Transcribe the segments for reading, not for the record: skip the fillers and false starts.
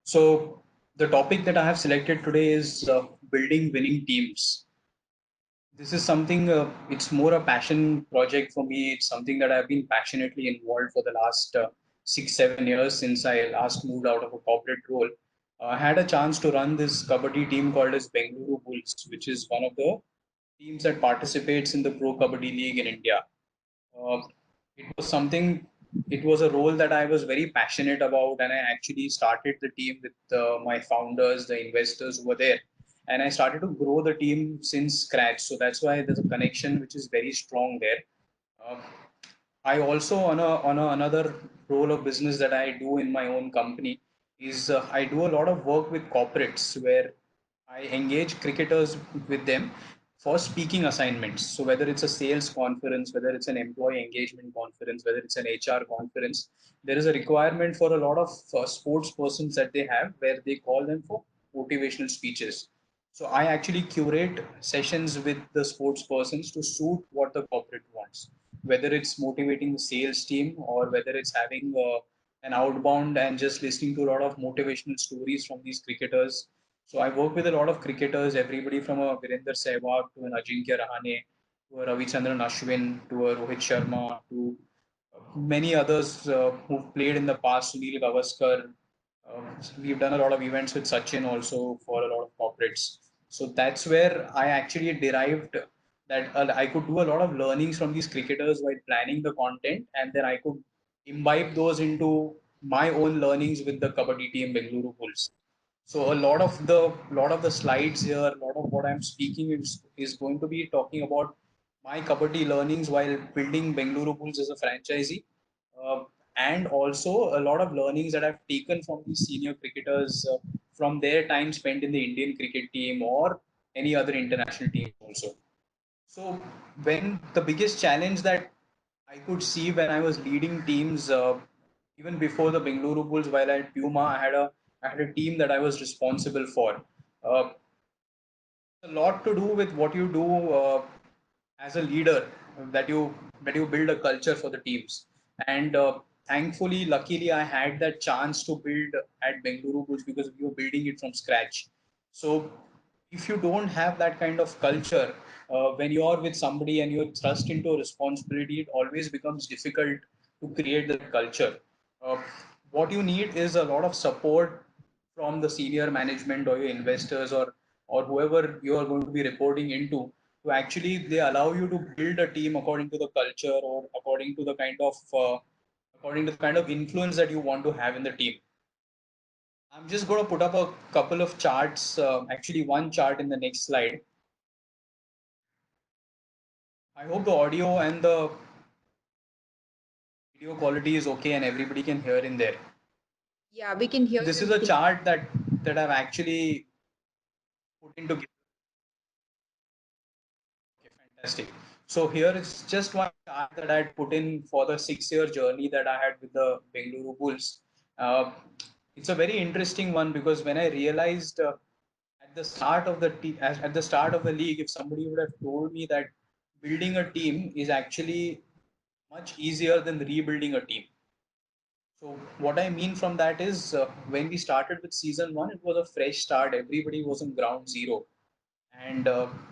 So the topic that I have selected today is building winning teams. This is something, it's more a passion project for me. It's something that I've been passionately involved for the last 6, 7 years since I last moved out of a corporate role. I had a chance to run this kabaddi team called as Bengaluru Bulls, which is one of the teams that participates in the Pro Kabaddi League in India. Uh, it was something, it was a role that I was very passionate about, and I actually started the team with my founders, the investors who were there, and I started to grow the team since scratch. So that's why there's a connection which is very strong there. Uh, I also another role of business that I do in my own company is I do a lot of work with corporates where I engage cricketers with them for speaking assignments. So whether it's a sales conference, whether it's an employee engagement conference, whether it's an HR conference, there is a requirement for a lot of sports persons that they have where they call them for motivational speeches. So I actually curate sessions with the sports persons to suit what the corporate wants, whether it's motivating the sales team or whether it's having an outbound and just listening to a lot of motivational stories from these cricketers. So I work with a lot of cricketers, everybody from a Virender Sehwag to an Ajinkya Rahane to a Ravichandran Ashwin to a Rohit Sharma to many others who've played in the past, Sunil Gavaskar. We've done a lot of events with Sachin also for a lot of corporates. So that's where I actually derived that I could do a lot of learnings from these cricketers while planning the content, and then I could imbibe those into my own learnings with the Kabaddi team Bengaluru Bulls. So a lot of the slides here, a lot of what I'm speaking is going to be talking about my Kabaddi learnings while building Bengaluru Bulls as a franchisee, uh, and also a lot of learnings that I've taken from these senior cricketers from their time spent in the Indian cricket team or any other international team also. So when the biggest challenge that I could see when I was leading teams, even before the Bengaluru Bulls, while at Puma, I had a team that I was responsible for. Uh, a lot to do with what you do as a leader, that you build a culture for the teams. And thankfully, luckily, I had that chance to build at Bengaluru Bulls because we were building it from scratch. So if you don't have that kind of culture, when you're with somebody and you're thrust into a responsibility, it always becomes difficult to create that culture. uh, what you need is a lot of support from the senior management or your investors, or whoever you are going to be reporting into, to actually they allow you to build a team according to the culture or according to the kind of influence that you want to have in the team. I'm just going to put up a couple of charts, actually one chart in the next slide. I hope the audio and the video quality is okay and everybody can hear in there. Yeah, we can hear So this you is a clearly. chart that I've actually put into. Okay, fantastic. So here is just one chart that I had put in for the 6 year journey that I had with the Bengaluru Bulls. Uh, it's a very interesting one because when I realized at the start of at the start of the league, if somebody would have told me that building a team is actually much easier than rebuilding a team. So what I mean from that is when we started with season one, it was a fresh start. Everybody was on ground zero, and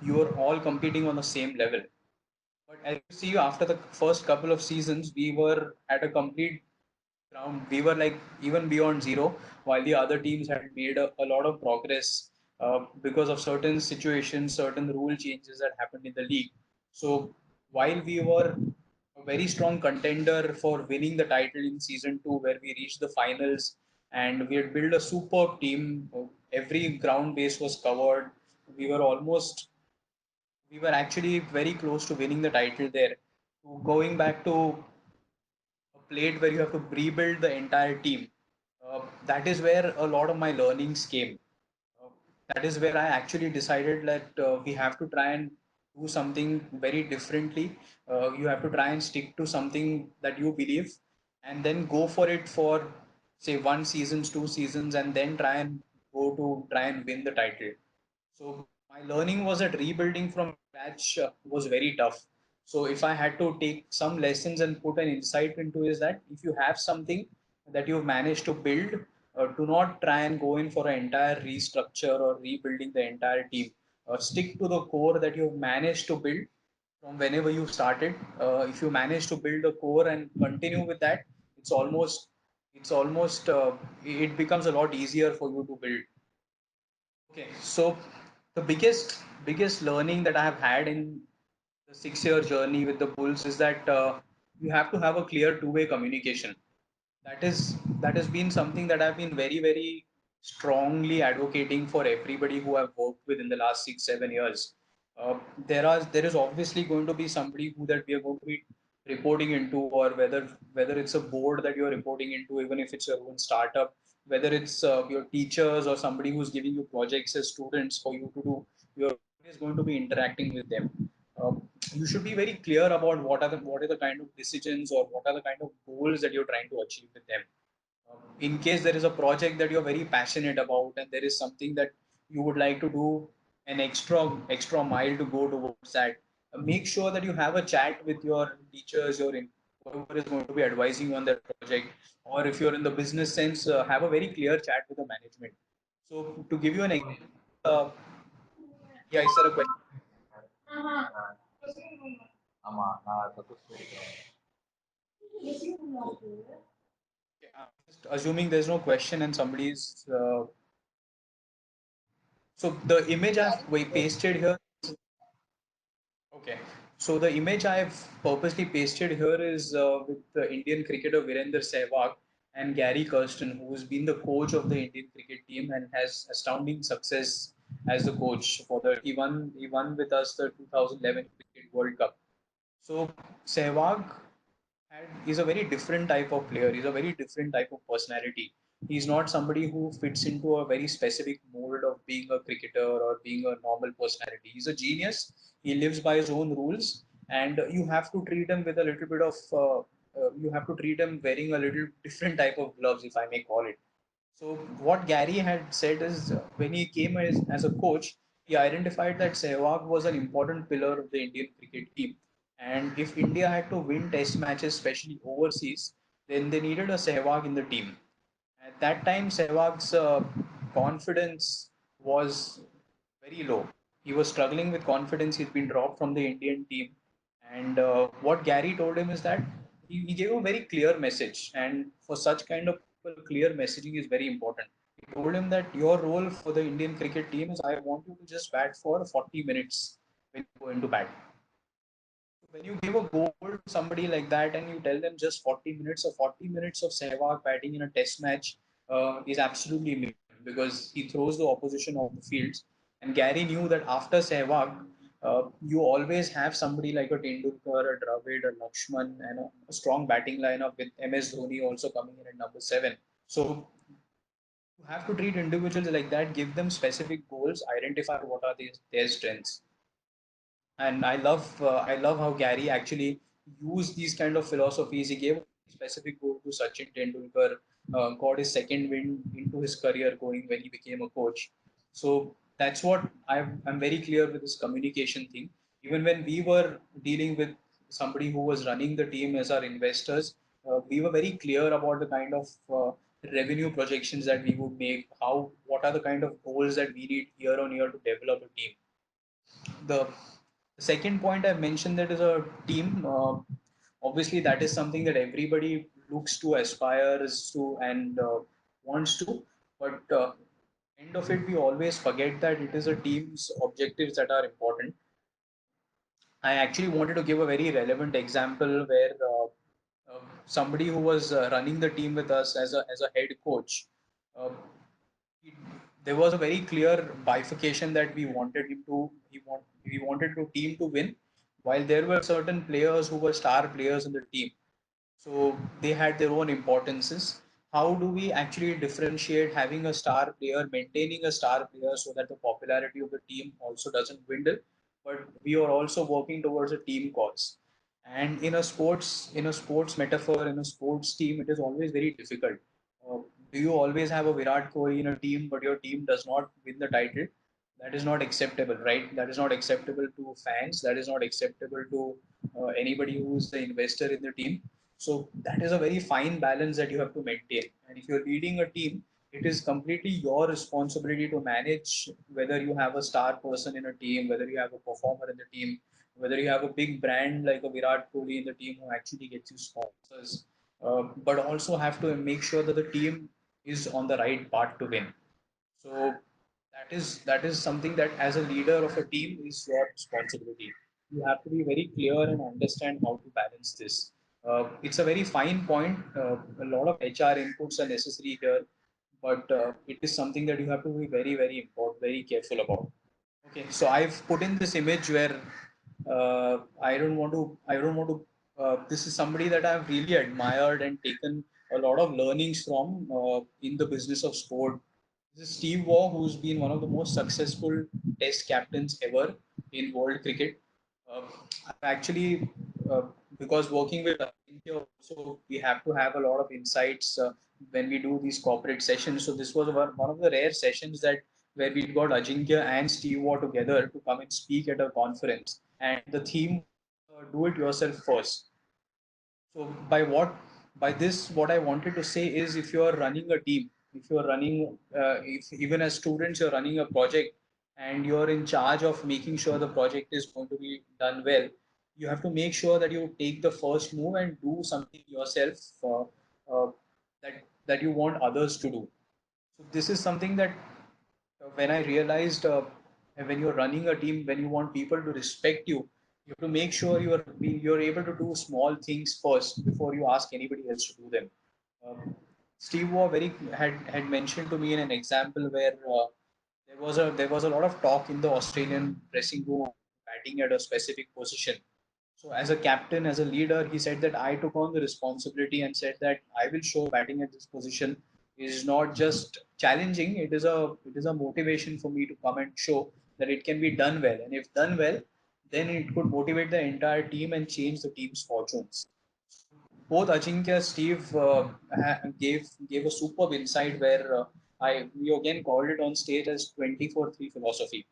you were all competing on the same level. But as you see, after the first couple of seasons, we were at a complete ground. We were like even beyond zero, while the other teams had made a lot of progress because of certain situations, certain rule changes that happened in the league. So while we were a very strong contender for winning the title in season two, where we reached the finals and we had built a superb team, every ground base was covered. We were almost we were actually very close to winning the title there. Going back to a plate where you have to rebuild the entire team, that is where a lot of my learnings came. Uh, that is where I actually decided that we have to try and do something very differently. You have to try and stick to something that you believe, and then go for it for say 1 seasons, 2 seasons, and then try and win the title. So my learning was that rebuilding from scratch was very tough. So if I had to take some lessons and put an insight into is that if you have something that you've managed to build, Do not try and go in for an entire restructure or rebuilding the entire team. Stick to the core that you've managed to build from whenever you started. If you manage to build a core and continue with that, it's almost it becomes a lot easier for you to build. Okay, so the biggest learning that I have had in the 6 year journey with the Bulls is that you have to have a clear two-way communication. That has been something that I've been very strongly advocating for everybody who I've worked with in the last 6 7 years. Uh, there is obviously going to be somebody who that we are going to be reporting into, or whether it's a board that you're reporting into, even if it's your own startup, whether it's your teachers or somebody who's giving you projects as students for you to do, you're always going to be interacting with them. Uh, you should be very clear about what are the kind of decisions or what are the kind of goals that you're trying to achieve with them. In case there is a project that you're very passionate about and there is something that you would like to do an extra mile to go towards that, make sure that you have a chat with your teachers, whoever is going to be advising you on that project, or if you're in the business sense, have a very clear chat with the management. So to give you an example, uh, yeah, is there a question? ஆமா நான் இப்ப கூப்பிட்டு Okay, I'm just assuming there's no question and somebody's. So the image I've pasted here. Okay. So the image I've purposely pasted here is with the Indian cricketer Virender Sehwag and Gary Kirsten, who's been the coach of the Indian cricket team and has astounding success as the coach for the. He won with us the 2011 Cricket World Cup. So Sehwag is a very different type of player. He's a very different type of personality. He's not somebody who fits into a very specific mold of being a cricketer or being a normal personality. He's a genius. He lives by his own rules, and you have to treat him with a little bit of. You have to treat him wearing a little different type of gloves, if I may call it. So what Gary had said is when he came as a coach, he identified that Sehwag was an important pillar of the Indian cricket team. And if India had to win test matches, especially overseas, then they needed a Sehwag in the team. At that time, Sehwag's confidence was very low. He was struggling with confidence. He'd been dropped from the Indian team. And what Gary told him is that he gave a very clear message. And for such kind of people, clear messaging is very important. He told him that your role for the Indian cricket team is I want you to just bat for 40 minutes when you go into bat. When you give a goal to somebody like that and you tell them just 40 minutes or 40 minutes of Sehwag batting in a test match is absolutely minimum because he throws the opposition off the fields. And Gary knew that after Sehwag, you always have somebody like a Tendulkar, a Dravid, a Lakshman, and a strong batting lineup with MS Dhoni also coming in at number seven. So you have to treat individuals like that, give them specific goals, identify what are their strengths. And I love how Gary actually used these kind of philosophies. He gave a specific goal to Sachin Tendulkar, got his second win into his career going when he became a coach. So that's what I'm very clear with this communication thing. Even when we were dealing with somebody who was running the team as our investors, we were very clear about the kind of revenue projections that we would make, how what are the kind of goals that we need year on year to develop a team. The second point I mentioned, that is a team. Obviously, that is something that everybody looks to, aspires to, and wants to. But end of it, we always forget that it is a team's objectives that are important. I actually wanted to give a very relevant example where somebody who was running the team with us as a head coach. Uh, he- there was a very clear bifurcation that we wanted the team to win, while there were certain players who were star players in the team, so they had their own importances. How do we actually differentiate having a star player, maintaining a star player, so that the popularity of the team also doesn't dwindle, but we are also working towards a team cause? And in a sports metaphor, in a sports team, it is always very difficult. uh, do you always have a Virat Kohli in a team, but your team does not win the title? That is not acceptable, right? That is not acceptable to fans. That is not acceptable to anybody who is the investor in the team. So that is a very fine balance that you have to maintain. And if you're leading a team, it is completely your responsibility to manage whether you have a star person in a team, whether you have a performer in the team, whether you have a big brand like a Virat Kohli in the team who actually gets you sponsors, but also have to make sure that the team is on the right path to win. So that is something that as a leader of a team is your responsibility. You have to be very clear and understand how to balance this. It's a very fine point. A lot of HR inputs are necessary here, but it is something that you have to be very, very important, very careful about. Okay, so I've put in this image where I don't want to. This is somebody that I've really admired and taken a lot of learnings from in the business of sport. This is Steve Waugh, who's been one of the most successful Test captains ever in world cricket. Uh, I've actually, uh, because working with India, also we have to have a lot of insights when we do these corporate sessions. So this was one of the rare sessions that where we got Ajinkya and Steve Waugh together to come and speak at a conference. And the theme, do it yourself first. So by this, what I wanted to say is if you are running a team, if you are running, if even as students, you're running a project and you're in charge of making sure the project is going to be done well, you have to make sure that you take the first move and do something yourself that you want others to do. So this is something that when I realized when you're running a team, when you want people to respect you, you have to make sure you're able to do small things first before you ask anybody else to do them. Steve Waugh had mentioned to me in an example where there was a lot of talk in the Australian dressing room batting at a specific position. So as a captain, as a leader, he said that I took on the responsibility and said that I will show batting at this position is not just challenging, it is a motivation for me to come and show that it can be done well. And if done well, then it could motivate the entire team and change the team's fortunes. Both Ajinkya, Steve gave a superb insight where I we again called it on stage as 24/3 philosophy.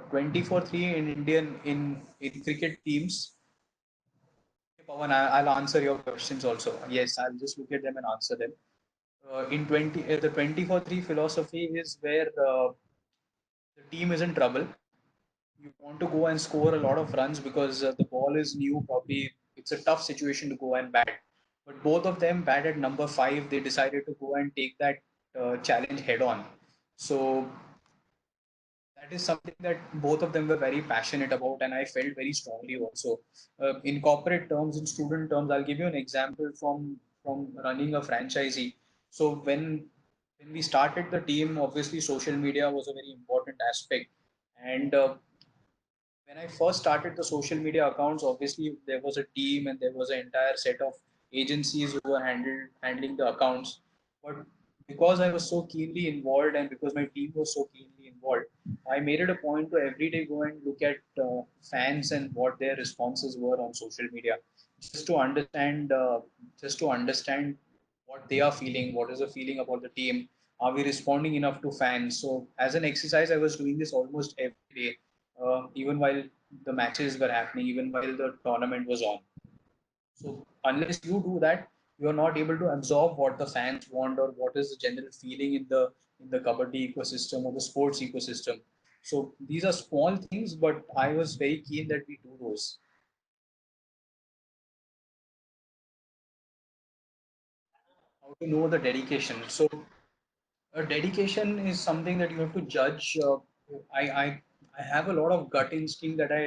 24/3 in Indian in cricket teams. Pawan, I'll answer your questions also. Yes, I'll just look at them and answer them. The 24/3 philosophy is where the team is in trouble. You want to go and score a lot of runs because the ball is new. Probably it's a tough situation to go and bat. But both of them bat at number five. They decided to go and take that challenge head on. So that is something that both of them were very passionate about, and I felt very strongly also. In corporate terms, in student terms, I'll give you an example from running a franchisee. So when we started the team, obviously social media was a very important aspect, and when I first started the social media accounts, obviously there was a team and there was an entire set of agencies who were handling the accounts. But because I was so keenly involved and because my team was so keenly involved, I made it a point to every day go and look at fans and what their responses were on social media, just to understand, just to understand what they are feeling, what is the feeling about the team, are we responding enough to fans? So as an exercise, I was doing this almost every day, even while the matches were happening, even while the tournament was on. So unless you do that, you are not able to absorb what the fans want or what is the general feeling in the kabaddi ecosystem or the sports ecosystem. So these are small things, but I was very keen that we do those. How to know the dedication? So a dedication is something that you have to judge. I, I I have a lot of gut instinct that I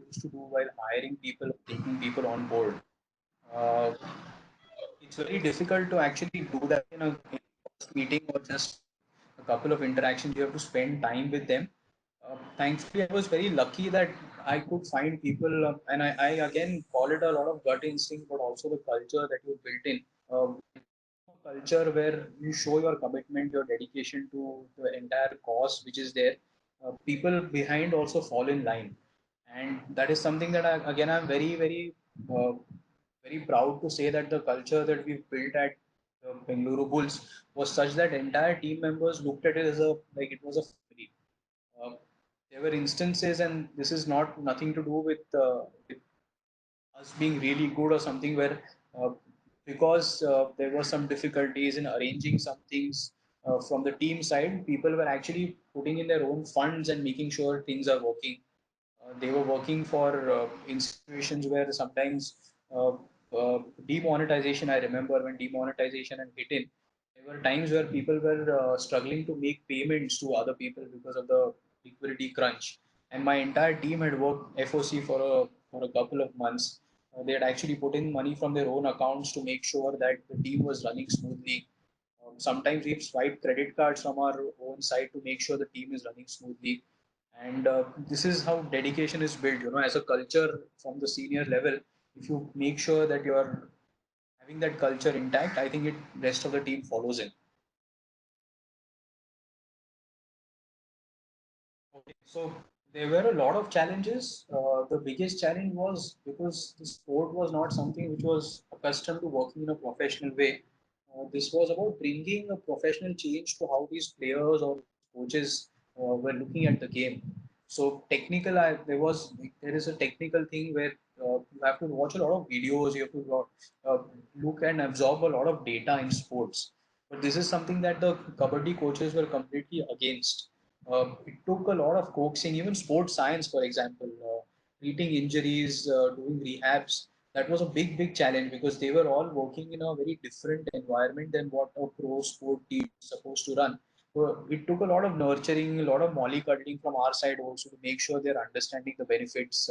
used to do while hiring people, taking people on board. Uh, it's very difficult to actually do that in a first meeting or just a couple of interactions. You have to spend time with them. Thankfully, I was very lucky that I could find people, and I again call it a lot of gut instinct, but also the culture that you built in. Culture where you show your commitment, your dedication to the entire cause which is there. People behind also fall in line, and that is something that I'm very, very, very proud to say that the culture that we've built at the Bengaluru Bulls was such that entire team members looked at it as a like it was a family. Uh, there were instances, and this is not nothing to do with us being really good or something where because there were some difficulties in arranging some things, from the team side, people were actually putting in their own funds and making sure things are working. They were working for in situations where sometimes uh, demonetization. I remember when demonetization had hit in, there were times where people were struggling to make payments to other people because of the liquidity crunch. And my entire team had worked FOC for a couple of months. They had actually put in money from their own accounts to make sure that the team was running smoothly. Sometimes we've swiped credit cards from our own side to make sure the team is running smoothly. And this is how dedication is built, as a culture from the senior level. If you make sure that you're having that culture intact, I think it rest of the team follows in. Okay, so there were a lot of challenges. The biggest challenge was because the sport was not something which was accustomed to working in a professional way. This was about bringing a professional change to how these players or coaches were looking at the game. So technical, there is a technical thing where you have to watch a lot of videos. You have to look and absorb a lot of data in sports. But this is something that the kabaddi coaches were completely against. It took a lot of coaxing, even sports science, for example, treating injuries, doing rehabs. That was a big challenge because they were all working in a very different environment than what a pro sport team is supposed to run. So it took a lot of nurturing, a lot of mollycoddling from our side also to make sure they're understanding the benefits.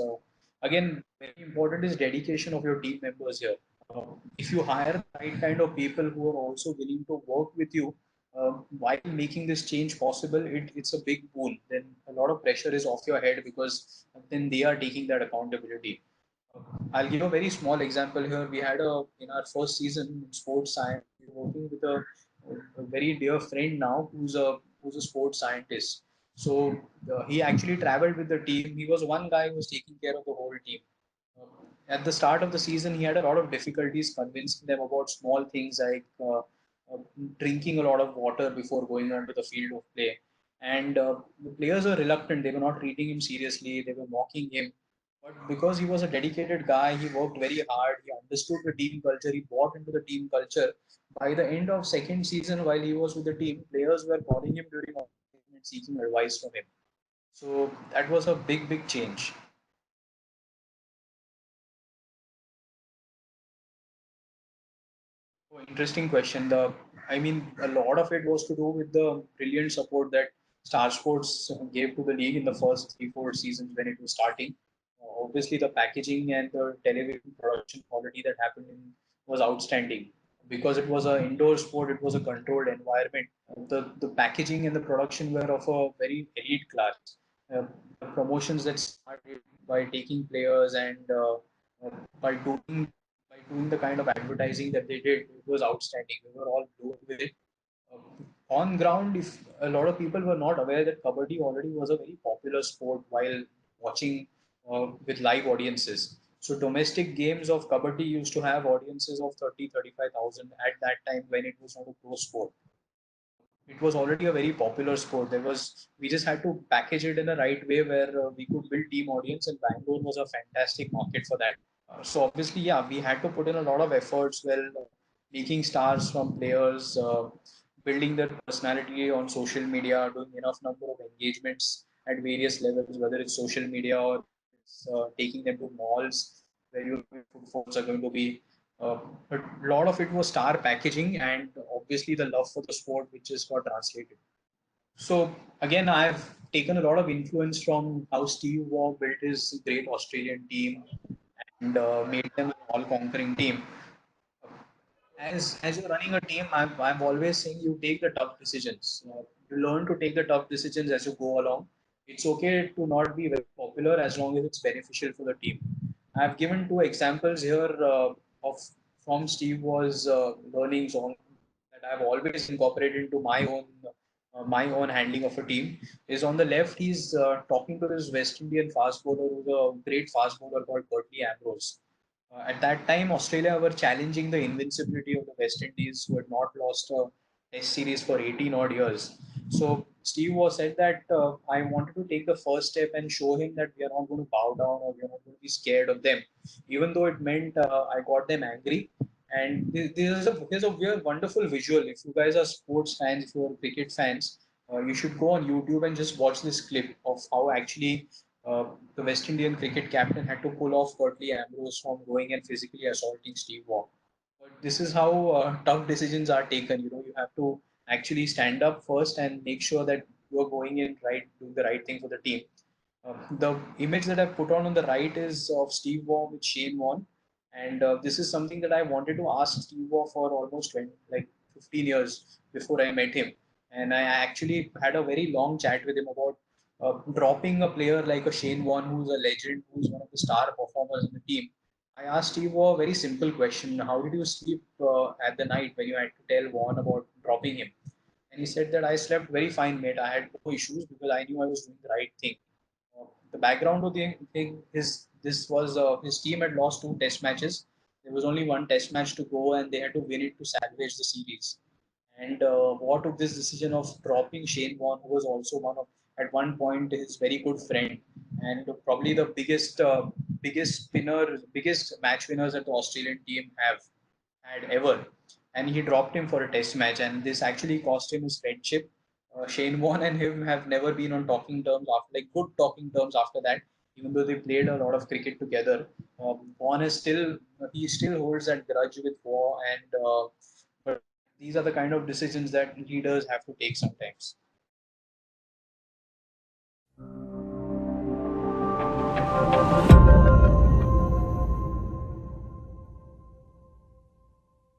Again, very important is dedication of your team members here. If you hire the right kind of people who are also willing to work with you, while making this change possible, it's a big boon. Then a lot of pressure is off your head because then they are taking that accountability. I'll give a very small example here. We had in our first season in sports science, we were working with a very dear friend now who's a sports scientist. So he actually traveled with the team. He was one guy who was taking care of the whole team. At the start of the season, he had a lot of difficulties convincing them about small things like drinking a lot of water before going onto the field of play. And the players were reluctant. They were not treating him seriously. They were mocking him. But because he was a dedicated guy, he worked very hard. He understood the team culture. He bought into the team culture. By the end of second season, while he was with the team, players were calling him during off and seeking advice from him. So that was a big change. Oh, interesting question. I mean, a lot of it was to do with the brilliant support that Star Sports gave to the league in the first 3, 4 seasons when it was starting. Obviously, the packaging and the television production quality that happened was outstanding. Because it was an indoor sport, it was a controlled environment. The packaging and the production were of a very elite class. The promotions that started by taking players and uh, by doing the kind of advertising that they did, it was outstanding. We were all blown with it. On ground, if a lot of people were not aware that kabaddi already was a very popular sport while watching with live audiences. So domestic games of kabaddi used to have audiences of 30, 35,000 at that time when it was not a pro sport. It was already a very popular sport. We just had to package it in a right way where we could build team audience, and Bangalore was a fantastic market for that. So obviously, yeah, we had to put in a lot of efforts while making stars from players, building their personality on social media, doing enough number of engagements at various levels, whether it's social media or it's, taking them to malls where your footfalls are going to be. But a lot of it was star packaging and obviously the love for the sport, which just got translated. So again, I've taken a lot of influence from how Steve Waugh built his great Australian team and made them an all-conquering team. As you're running a team, I'm always saying you take the tough decisions. You learn to take the tough decisions as you go along. It's okay to not be very popular as long as it's beneficial for the team. I've given two examples here of from Steve was learnings on that I've always incorporated into my own handling of a team. Is on the left, he's talking to this West Indian fast bowler who's a great fast bowler called Bertie Ambrose. At that time, Australia were challenging the invincibility of the West Indies, who had not lost a Test series for 18 odd years. So Steve was said that I wanted to take the first step and show him that we are not going to bow down or we are not going to be scared of them, even though it meant I got them angry. And here's a weird, wonderful visual. If you guys are sports fans, if you're cricket fans, you should go on YouTube and just watch this clip of how actually uh, the West Indian cricket captain had to pull off Curtly Ambrose from going and physically assaulting Steve Waugh. But this is how tough decisions are taken. You know, you have to actually stand up first and make sure that you're going in right, doing the right thing for the team. The image that I put on the right is of Steve Waugh with Shane Warne, and this is something that I wanted to ask Steve Waugh for almost 20, like 15 years before I met him, and I actually had a very long chat with him about dropping a player like a Shane Warne, who's a legend, who's one of the star performers in the team. I asked Steve Waugh a very simple question: how did you sleep at the night when you had to tell Warne about dropping him? And he said that I slept very fine, mate. I had no issues because I knew I was doing the right thing. The background of the thing is this was his team had lost two test matches. There was only one test match to go, and they had to win it to salvage the series. And what took this decision of dropping Shane Warne, who was also one of at one point his very good friend, and probably the biggest spinner, biggest match winners that the Australian team have had ever, and he dropped him for a test match, and this actually cost him his friendship. Shane Warne and him have never been on talking terms after, like good talking terms after that, even though they played a lot of cricket together. Warne is still he still holds that grudge with Waugh, and but these are the kind of decisions that leaders have to take sometimes.